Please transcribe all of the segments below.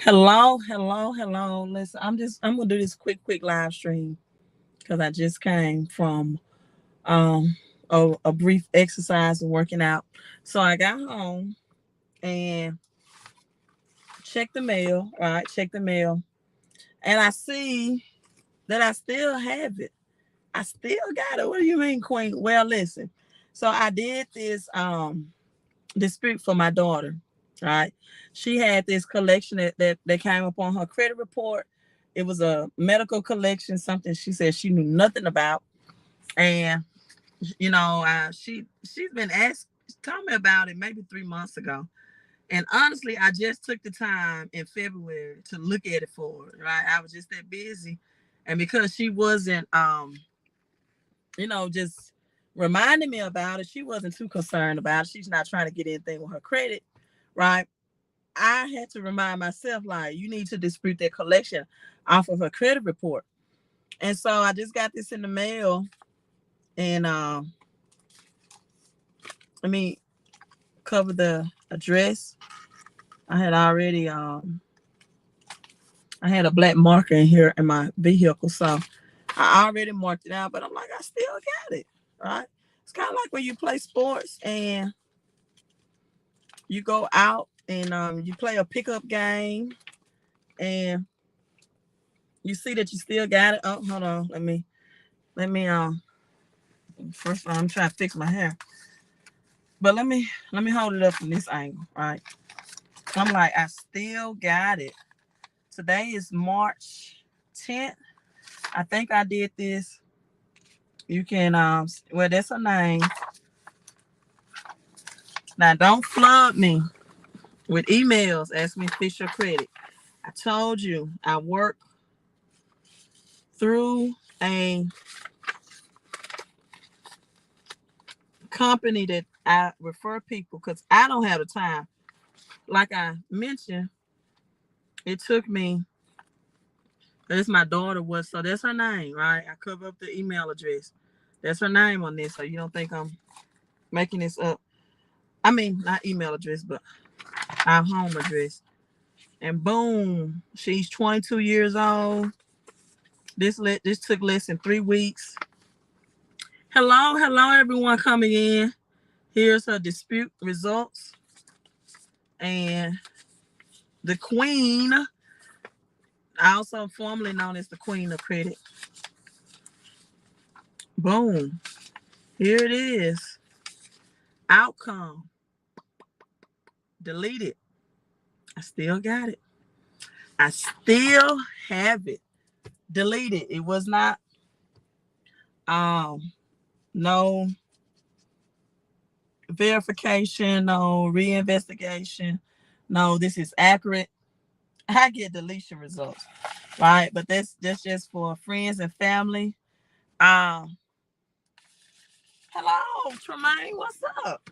Hello, hello, hello. Listen, I'm gonna do this quick live stream because I just came from um a brief exercise and working out. So I got home and checked the mail, right? Check the mail, and I see that I still have it. I still got it. What do you mean, Queen? Well, listen. So I did this dispute for my daughter, right? She had this collection that came up on her credit report. It was a medical collection, something she said she knew nothing about. And she's been asked told me about it maybe 3 months ago. And honestly, I just took the time in February to look at it for her, right? I was just that busy. And because she wasn't just reminding me about it, she wasn't too concerned about it. She's not trying to get anything with her credit, right? I had to remind myself, like, you need to dispute that collection off of her credit report. And so I just got this in the mail, and let me cover the address. I had already I had a black marker in here in my vehicle, so I already marked it out. But I'm like, I still got it, right? It's kind of like when you play sports and you go out and you play a pickup game, and you see that you still got it. Oh, hold on, let me first of all, I'm trying to fix my hair. But let me hold it up from this angle, right? I'm like, I still got it. Today is March 10th. I think I did this. You can well, that's her name. Now don't flood me with emails. Ask me to fix your credit. I told you I work through a company that I refer people because I don't have the time. Like I mentioned, it took me. That's my daughter was so that's her name, right? I cover up the email address. That's her name on this, so you don't think I'm making this up. I mean, not email address, but our home address. And boom, she's 22 years old. This took less than 3 weeks. Hello, everyone coming in. Here's her dispute results. And the queen, also formerly known as the queen of credit. Boom. Here it is. Outcome. Deleted. I still got it. I still have it. Deleted. It was not no verification, no reinvestigation. No, this is accurate. I get deletion results, right? But that's just for friends and family. Um, hello, Tremaine, what's up?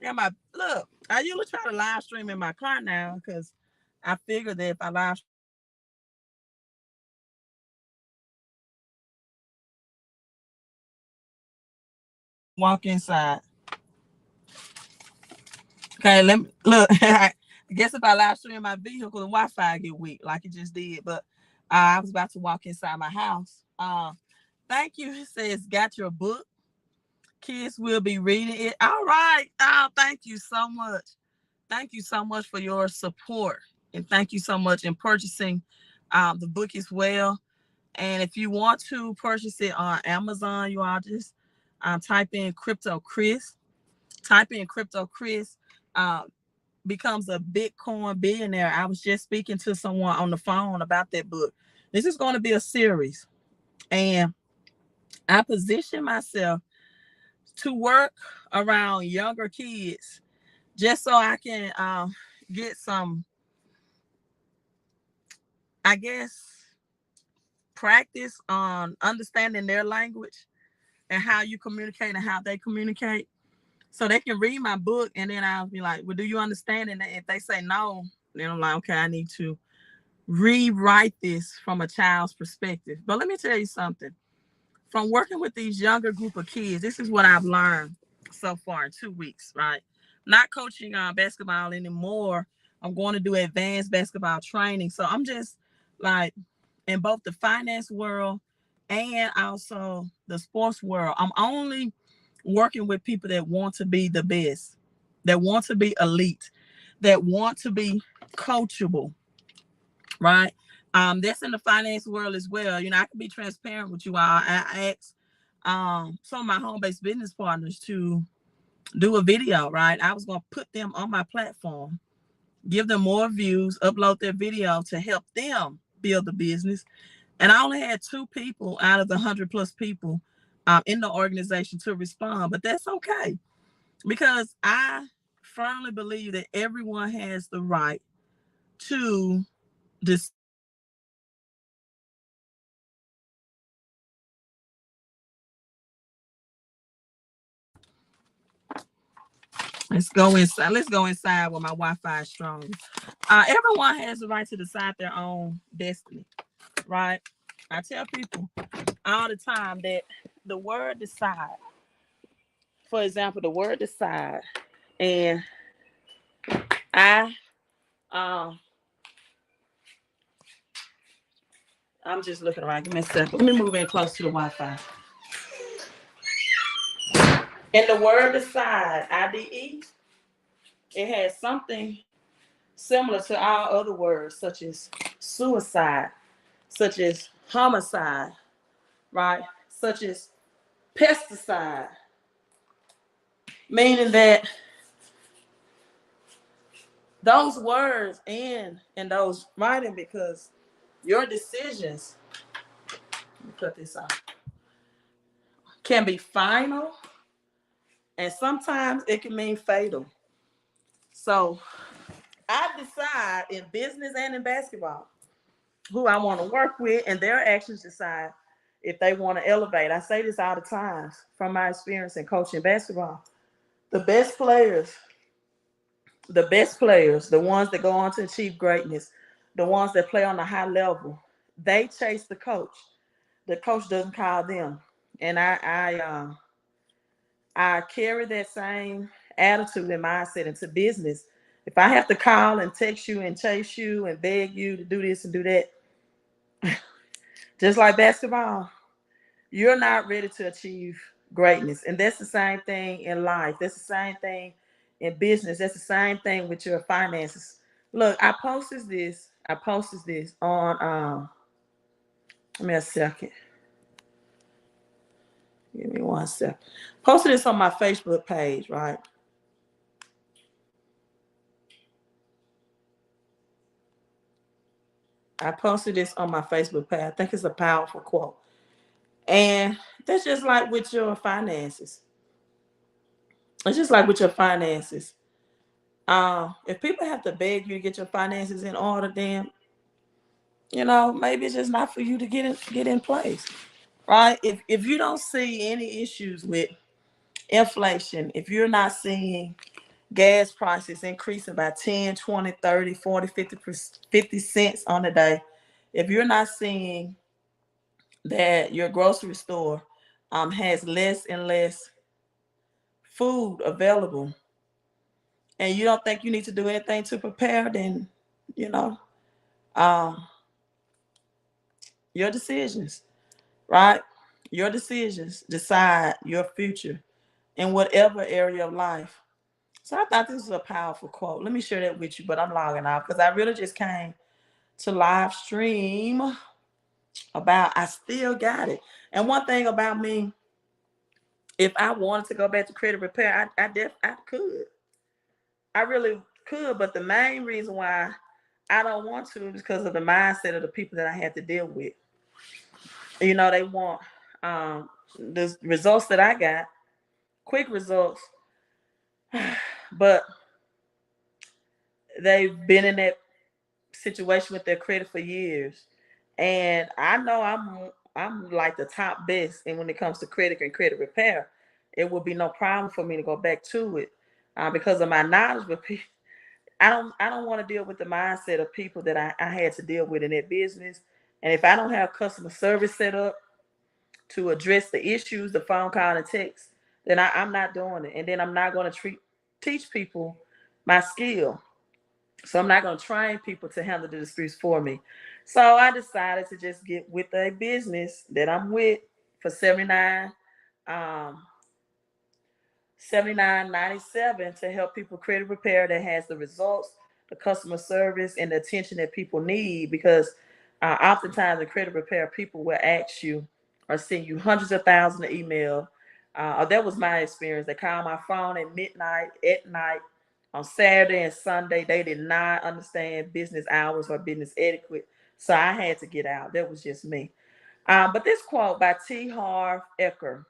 Yeah, my look. I usually try to live stream in my car now because I figured that if I live stream in my car, I can get some walk inside. Okay, let me look. I guess if I live stream in my vehicle, the Wi-Fi get weak like it just did. But I was about to walk inside my house. Thank you. It says got your book. Kids will be reading it. All right. Oh, thank you so much. Thank you so much for your support, and thank you so much in purchasing the book as well. And if you want to purchase it on Amazon, you all just type in Crypto Chris. Type in Crypto Chris. Uh, becomes a Bitcoin billionaire. I was just speaking to someone on the phone about that book. This is going to be a series, and I position myself to work around younger kids just so I can get some, I guess, practice on understanding their language and how you communicate and how they communicate. So they can read my book, and then I'll be like, well, do you understand? And if they say no, then I'm like, okay, I need to rewrite this from a child's perspective. But let me tell you something. From working with these younger group of kids, this is what I've learned so far in 2 weeks, right? Not coaching basketball anymore, I'm going to do advanced basketball training. So I'm just like in both the finance world and also the sports world. I'm only working with people that want to be the best, that want to be elite, that want to be coachable, right? That's in the finance world as well. You know, I can be transparent with you all. I asked some of my home-based business partners to do a video, right? I was going to put them on my platform, give them more views, upload their video to help them build the business. And I only had 2 people out of the 100 plus people in the organization to respond, but that's okay because I firmly believe that everyone has the right to decide. Let's go inside. Let's go inside where my Wi-Fi is strong. Everyone has the right to decide their own destiny, right? I tell people all the time that the word decide, for example, the word decide, and I, um, I'm just looking around. Give me a second. Let me move in close to the Wi-Fi. And the word decide, IDE, it has something similar to all other words, such as suicide, such as homicide, right? Such as pesticide, meaning that those words end in those writing because your decisions, let me cut this off, can be final and sometimes it can mean fatal. So I decide in business and in basketball who I want to work with, and their actions decide if they want to elevate. I say this all the time from my experience in coaching basketball. The best players, the ones that go on to achieve greatness, the ones that play on a high level, they chase the coach. The coach doesn't call them. And I carry that same attitude and mindset into business. If I have to call and text you and chase you and beg you to do this and do that, just like basketball, you're not ready to achieve greatness. And that's the same thing in life. That's the same thing in business. That's the same thing with your finances. Look, I posted this on give me a second. Give me one second. Posted this on my Facebook page, right? I posted this on my Facebook page. I think it's a powerful quote. And that's just like with your finances. It's just like with your finances. If people have to beg you to get your finances in order, then maybe it's just not for you to get in place. Right? If you don't see any issues with inflation, if you're not seeing gas prices increasing by 10, 20, 30, 40, 50 cents on a day, if you're not seeing that your grocery store has less and less food available, and you don't think you need to do anything to prepare, then you know um, your decisions, right? Your decisions decide your future in whatever area of life. So I thought this was a powerful quote. Let me share that with you, but I'm logging off because I really just came to live stream about I still got it. And one thing about me, if I wanted to go back to credit repair, I could. I really could, but the main reason why I don't want to is because of the mindset of the people that I had to deal with. They want the results that I got, quick results, but they've been in that situation with their credit for years. And I know I'm like the top best, and when it comes to credit and credit repair, it would be no problem for me to go back to it because of my knowledge. But I don't want to deal with the mindset of people that I had to deal with in that business. And if I don't have customer service set up to address the issues, the phone call and text, then I'm not doing it. And then I'm not going to teach people my skill. So I'm not going to train people to handle the disputes for me. So I decided to just get with a business that I'm with for 79 um 79.97 to help people credit repair that has the results, the customer service, and the attention that people need. Because oftentimes in credit repair, people will ask you or send you hundreds of thousands of email. Or that was my experience. They call my phone at midnight, at night, on Saturday and Sunday. They did not understand business hours or business etiquette, so I had to get out. That was just me. But this quote by T. Harv Eker,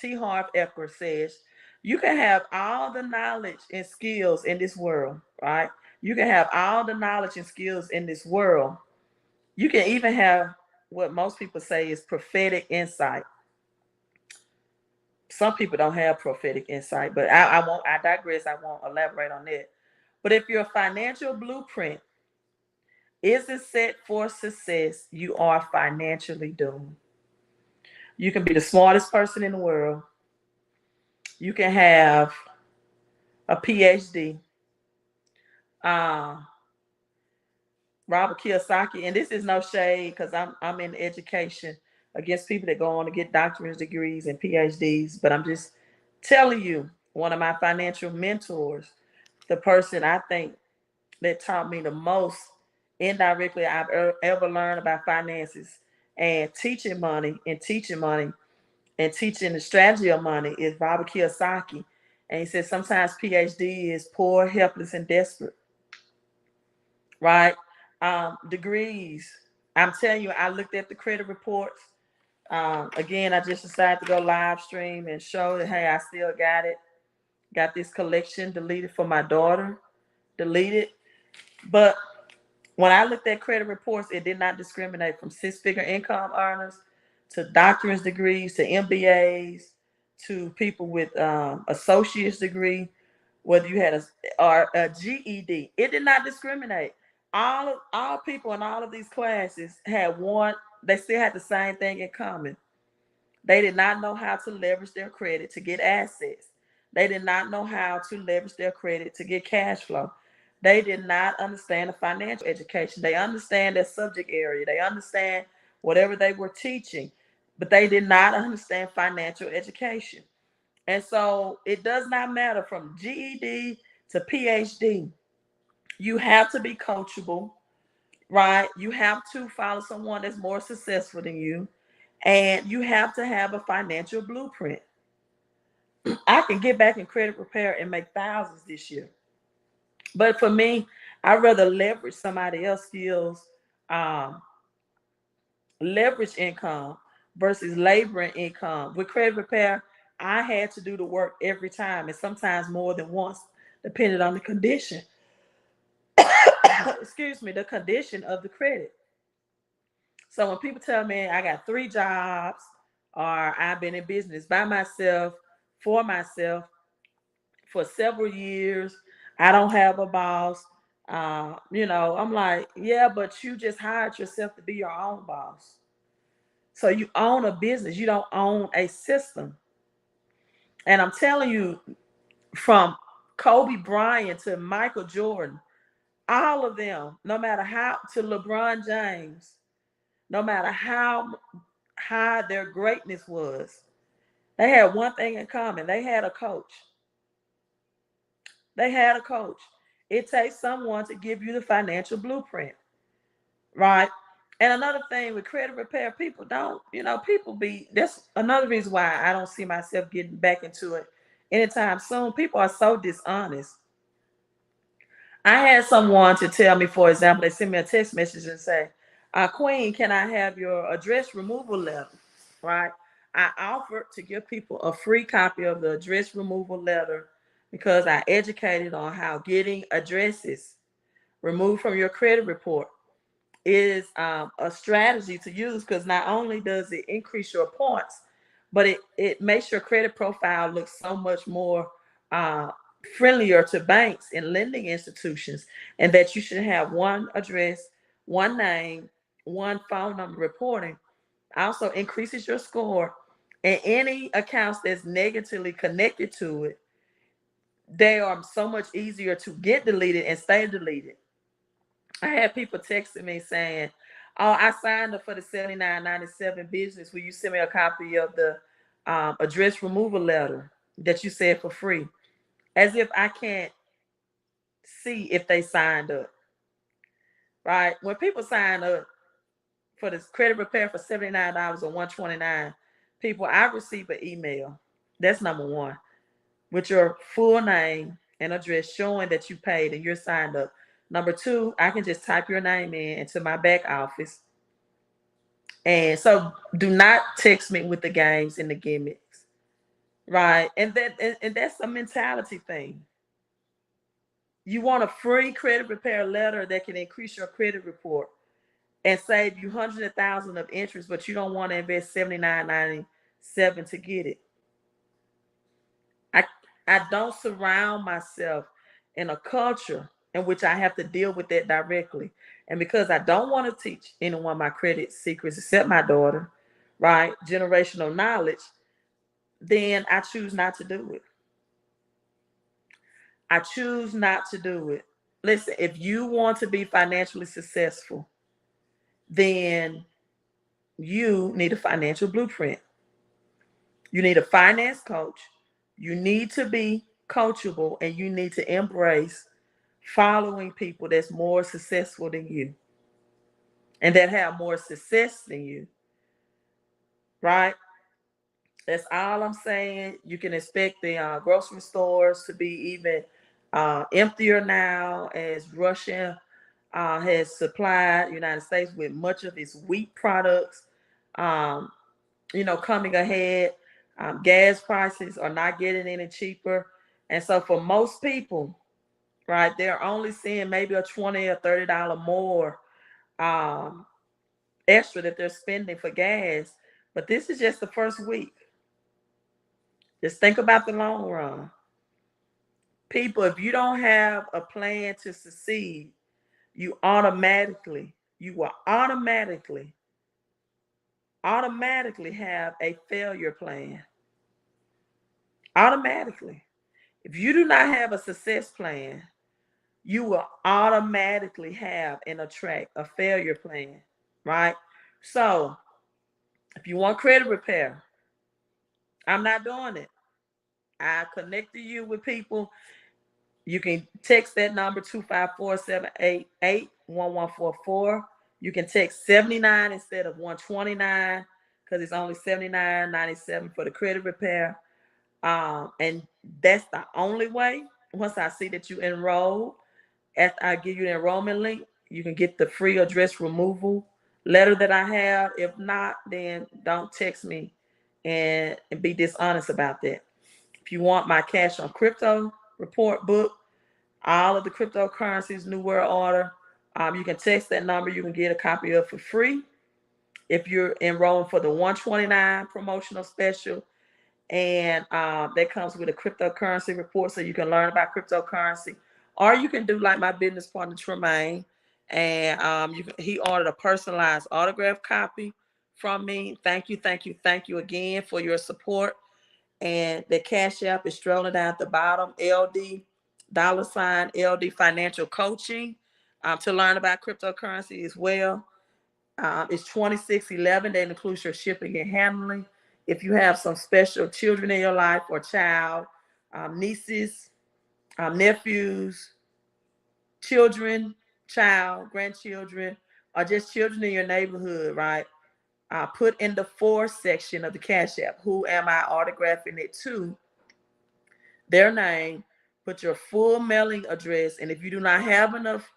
T. Harv Eker says, "You can have all the knowledge and skills in this world, right? You can have all the knowledge and skills in this world. You can even have what most people say is prophetic insight. Some people don't have prophetic insight, but I won't. I digress. I won't elaborate on that. But if your financial blueprint isn't set for success, you are financially doomed. You can be the smartest person in the world. You can have a PhD. Uh, Robert Kiyosaki, and this is no shade because I'm in education against people that go on to get doctorate degrees and PhDs, but I'm just telling you, one of my financial mentors, the person I think that taught me the most indirectly I've ever learned about finances and teaching money and teaching the strategy of money is Robert Kiyosaki. And he said sometimes PhD is poor, helpless, and desperate, right? Degrees. I'm telling you, I looked at the credit reports. Again, I just decided to go live stream and show that, hey, I still got it. Got this collection deleted for my daughter. Deleted. But when I looked at credit reports, it did not discriminate from six-figure income earners to doctorate degrees to MBAs to people with associate's degree, whether you had a GED. It did not discriminate. All people in all of these classes had one. They still had the same thing in common. They did not know how to leverage their credit to get assets. They did not know how to leverage their credit to get cash flow. They did not understand the financial education. They understand their subject area. They understand whatever they were teaching, but they did not understand financial education. And so it does not matter from GED to PhD. You have to be coachable, right? You have to follow someone that's more successful than you, and you have to have a financial blueprint. I can get back in credit repair and make thousands this year. But for me, I'd rather leverage somebody else's skills, um, leverage income versus laboring income. With credit repair, I had to do the work every time, and sometimes more than once, depending on the condition. Excuse me, the condition of the credit. So when people tell me I got 3 jobs or I've been in business by myself, for myself, for several years, I don't have a boss. I'm like, yeah, but you just hired yourself to be your own boss. So you own a business, you don't own a system. And I'm telling you, from Kobe Bryant to Michael Jordan, all of them, no matter how, to LeBron James, no matter how high their greatness was, they had one thing in common. They had a coach. They had a coach. It takes someone to give you the financial blueprint, right? And another thing with credit repair, people don't, people be, that's another reason why I don't see myself getting back into it anytime soon. People are so dishonest. I had someone to tell me, for example, they send me a text message and say, Queen, can I have your address removal letter? Right? I offered to give people a free copy of the address removal letter because I educated on how getting addresses removed from your credit report is a strategy to use, because not only does it increase your points, but it makes your credit profile look so much more uh, friendlier to banks and lending institutions, and that you should have one address, one name, one phone number reporting. Also increases your score, and any accounts that's negatively connected to it, they are so much easier to get deleted and stay deleted. I had people texting me saying, "Oh, I signed up for the 79.97 business. Will you send me a copy of the address removal letter that you said for free?" As if I can't see if they signed up, right? When people sign up for this credit repair for $79 or $129, people, I receive an email. That's number one, with your full name and address showing that you paid and you're signed up. Number two, I can just type your name in into my back office. And so do not text me with the games and the gimmicks. Right. And that's a mentality thing. You want a free credit repair letter that can increase your credit report and save you hundreds of thousands of interest, but you don't want to invest $79.97 to get it. I I don't surround myself in a culture in which I have to deal with that directly. And because I don't want to teach anyone my credit secrets except my daughter, right? Generational knowledge, then I choose not to do it. I choose not to do it. Listen, if you want to be financially successful, then you need a financial blueprint. You need a finance coach. You need to be coachable and you need to embrace following people that's more successful than you and that have more success than you, right? That's all I'm saying. You can expect the grocery stores to be even emptier now as Russia has supplied the United States with much of its wheat products. Um, coming ahead, gas prices are not getting any cheaper, and so for most people, right, they're only seeing maybe a $20 or $30 more um, extra that they're spending for gas. But this is just the first week. Just think about the long run. People, if you don't have a plan to succeed, you will automatically have a failure plan. Automatically. If you do not have a success plan, you will automatically have and attract a failure plan, right? So, if you want credit repair, I'm not doing it. I connected you with people. You can text that number 254-788-1144. You can text 79 instead of 129 because it's only 79.97 for the credit repair. And that's the only way. Once I see that you enroll, after I give you the enrollment link, you can get the free address removal letter that I have. If not, then don't text me and be dishonest about that. If you want my cash on crypto report book, all of the cryptocurrencies, New World Order, you can text that number. You can get a copy of it for free. If you're enrolling for the 129 promotional special, and that comes with a cryptocurrency report so you can learn about cryptocurrency. Or you can do like my business partner Tremaine, and he ordered a personalized autograph copy from me. Thank you again for your support. And the Cash App is strolling down at the bottom, LD $LD Financial Coaching, to learn about cryptocurrency as well. It's 2611. That includes your shipping and handling. If you have some special children in your life or child, nieces, nephews, children, child, grandchildren, or just children in your neighborhood, right? Put in the for section of the Cash App, who am I autographing it to, their name, put your full mailing address, and if you do not have enough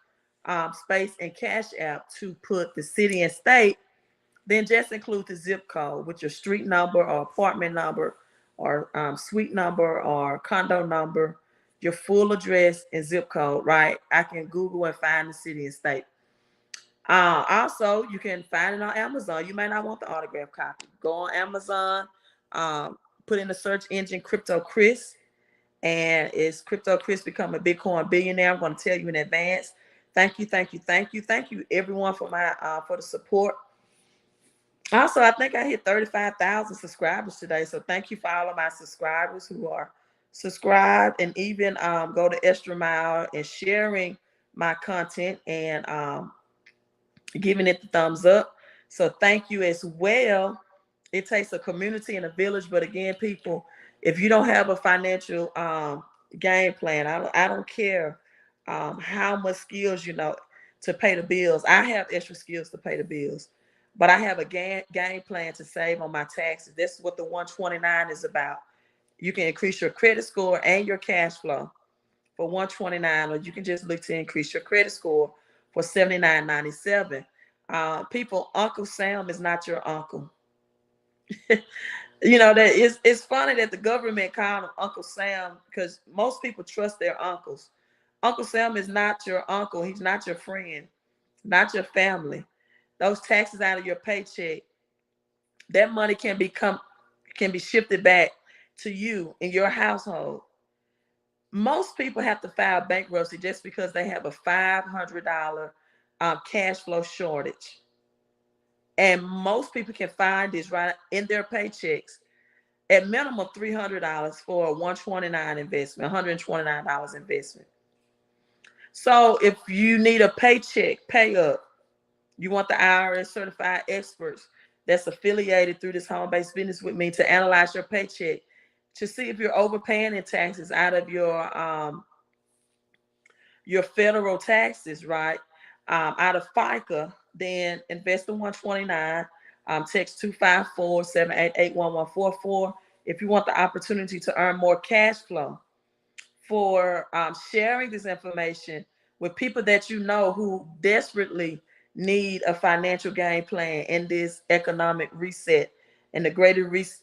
space in Cash App to put the city and state, then just include the zip code with your street number or apartment number or suite number or condo number, your full address and zip code, right? I can Google and find the city and state. Also, you can find it on Amazon. You may not want the autograph copy. Go on Amazon, put in the search engine Crypto Chris, and is Crypto Chris become a Bitcoin billionaire? I'm going to tell you in advance. Thank you, everyone for the support. Also, I think I hit 35,000 subscribers today. So thank you for all of my subscribers who are subscribed and even go the extra mile and sharing my content and giving it the thumbs up. So thank you as well. It takes a community and a village, but again, people, if you don't have a financial game plan, I don't care how much skills you know to pay the bills. I have extra skills to pay the bills, but I have a game plan to save on my taxes. This is what the 129 is about. You can increase your credit score and your cash flow for 129, or you can just look to increase your credit score for 79.97. People, Uncle Sam is not your uncle. You know that it's funny that the government called him Uncle Sam because most people trust their uncles. Uncle Sam is not your uncle. He's not your friend, not your family. Those taxes out of your paycheck, that money can be shifted back to you in your household. Most people have to file bankruptcy just because they have a $500 cash flow shortage. And most people can find this right in their paychecks at minimum $300 for a 129 investment, $129 investment. So if you need a paycheck, pay up. You want the IRS certified experts that's affiliated through this home-based business with me to analyze your paycheck to see if you're overpaying in taxes out of your federal taxes, right? Out of FICA, then invest in 129. Text 254-788-1144 if you want the opportunity to earn more cash flow for sharing this information with people that you know who desperately need a financial game plan in this economic reset and the greatest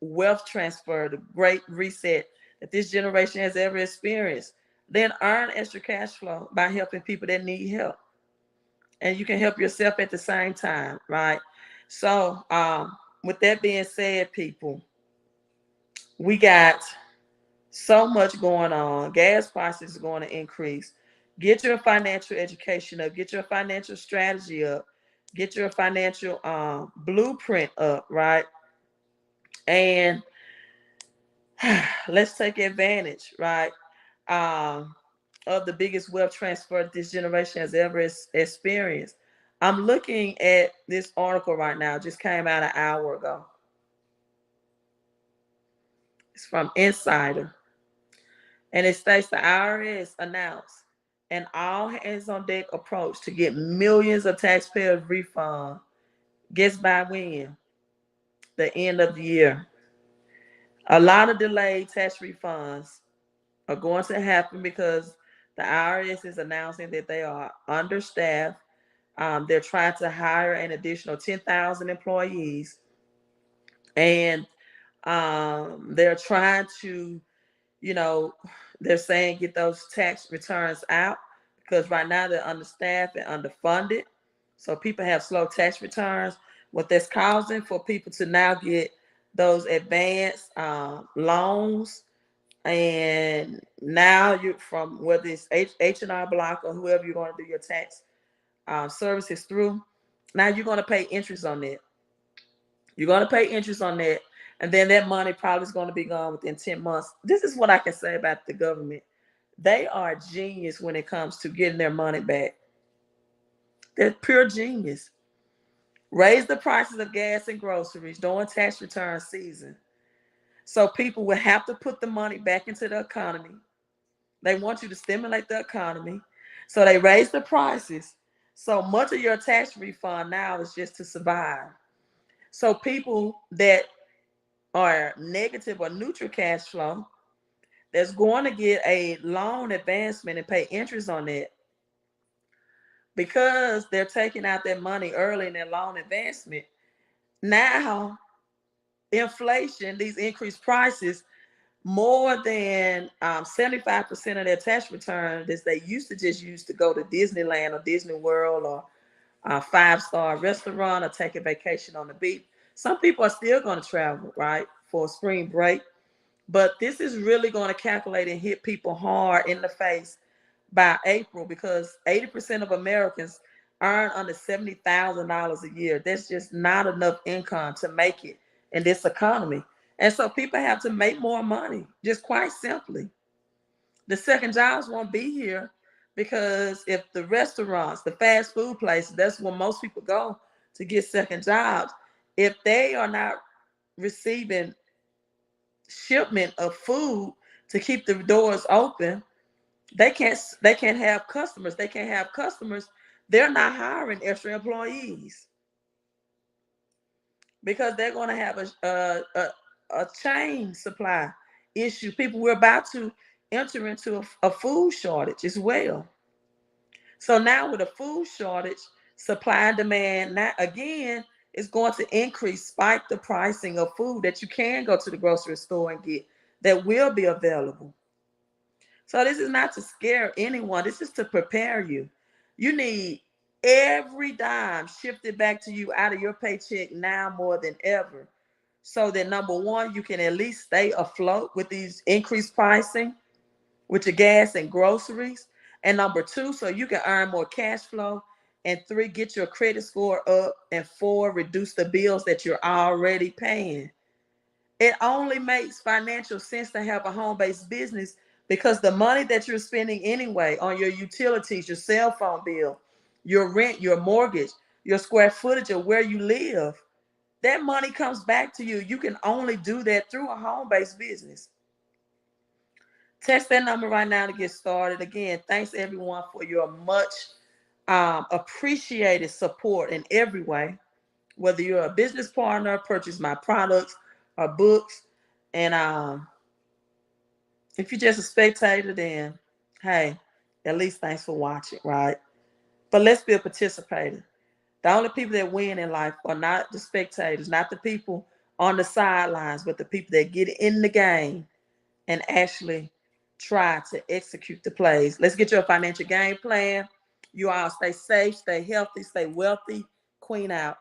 wealth transfer, the great reset that this generation has ever experienced. Then earn extra cash flow by helping people that need help. And you can help yourself at the same time, right? So with that being said, people, we got so much going on. Gas prices are going to increase. Get your financial education up. Get your financial strategy up. Get your financial blueprint up, right? And let's take advantage, right, of the biggest wealth transfer this generation has ever experienced. I'm looking at this article right now. Just came out an hour ago. It's from Insider. And it states the IRS announced an all hands on deck approach to get millions of taxpayers refund. Guess by when? The end of the year. A lot of delayed tax refunds are going to happen because the IRS is announcing that they are understaffed. They're trying to hire an additional 10,000 employees, and they're trying to, you know, they're saying get those tax returns out because right now they're understaffed and underfunded. So people have slow tax returns. What that's causing for people to now get those advanced loans, and now you from whether it's H&R Block or whoever you're going to do your tax services through, now you're going to pay interest on that. You're going to pay interest on that, and then that money probably is going to be gone within 10 months. This is what I can say about the government. They are genius when it comes to getting their money back. They're pure genius. Raise the prices of gas and groceries during tax return season. So people will have to put the money back into the economy. They want you to stimulate the economy. So they raise the prices. So much of your tax refund now is just to survive. So people that are negative or neutral cash flow, that's going to get a loan advancement and pay interest on it because they're taking out their money early in their loan advancement. Now, inflation, these increased prices, more than 75% of their tax return that they used to just use to go to Disneyland or Disney World or a five-star restaurant or take a vacation on the beach. Some people are still going to travel, right, for a spring break. But this is really going to calculate and hit people hard in the face by April because 80% of Americans earn under $70,000 a year. That's just not enough income to make it in this economy. And so people have to make more money, just quite simply. The second jobs won't be here Because if the restaurants, the fast food places, that's where most people go to get second jobs. If they are not receiving shipment of food to keep the doors open, they can't have customers. They can't have customers. They're not hiring extra employees because they're going to have a chain supply issue. People, we're about to enter into a food shortage as well. So now with a food shortage, supply and demand, now again, is going to increase, spike the pricing of food that you can go to the grocery store and get that will be available. So this is not to scare anyone. This is to prepare you. You need every dime shifted back to you out of your paycheck now more than ever. So that number one, you can at least stay afloat with these increased pricing with your gas and groceries. And number two, so you can earn more cash flow. And three, get your credit score up. And four, reduce the bills that you're already paying. It only makes financial sense to have a home-based business because the money that you're spending anyway on your utilities, your cell phone bill, your rent, your mortgage, your square footage of where you live, that money comes back to you. You can only do that through a home-based business. Text that number right now to get started. Again, thanks everyone for your much appreciated support in every way. Whether you're a business partner, purchase my products or books, and if you're just a spectator, then hey, at least thanks for watching, right? But let's be a participator. The only people that win in life are not the spectators, not the people on the sidelines, but the people that get in the game and actually try to execute the plays. Let's get your financial game plan. You all stay safe, stay healthy, stay wealthy. Queen out.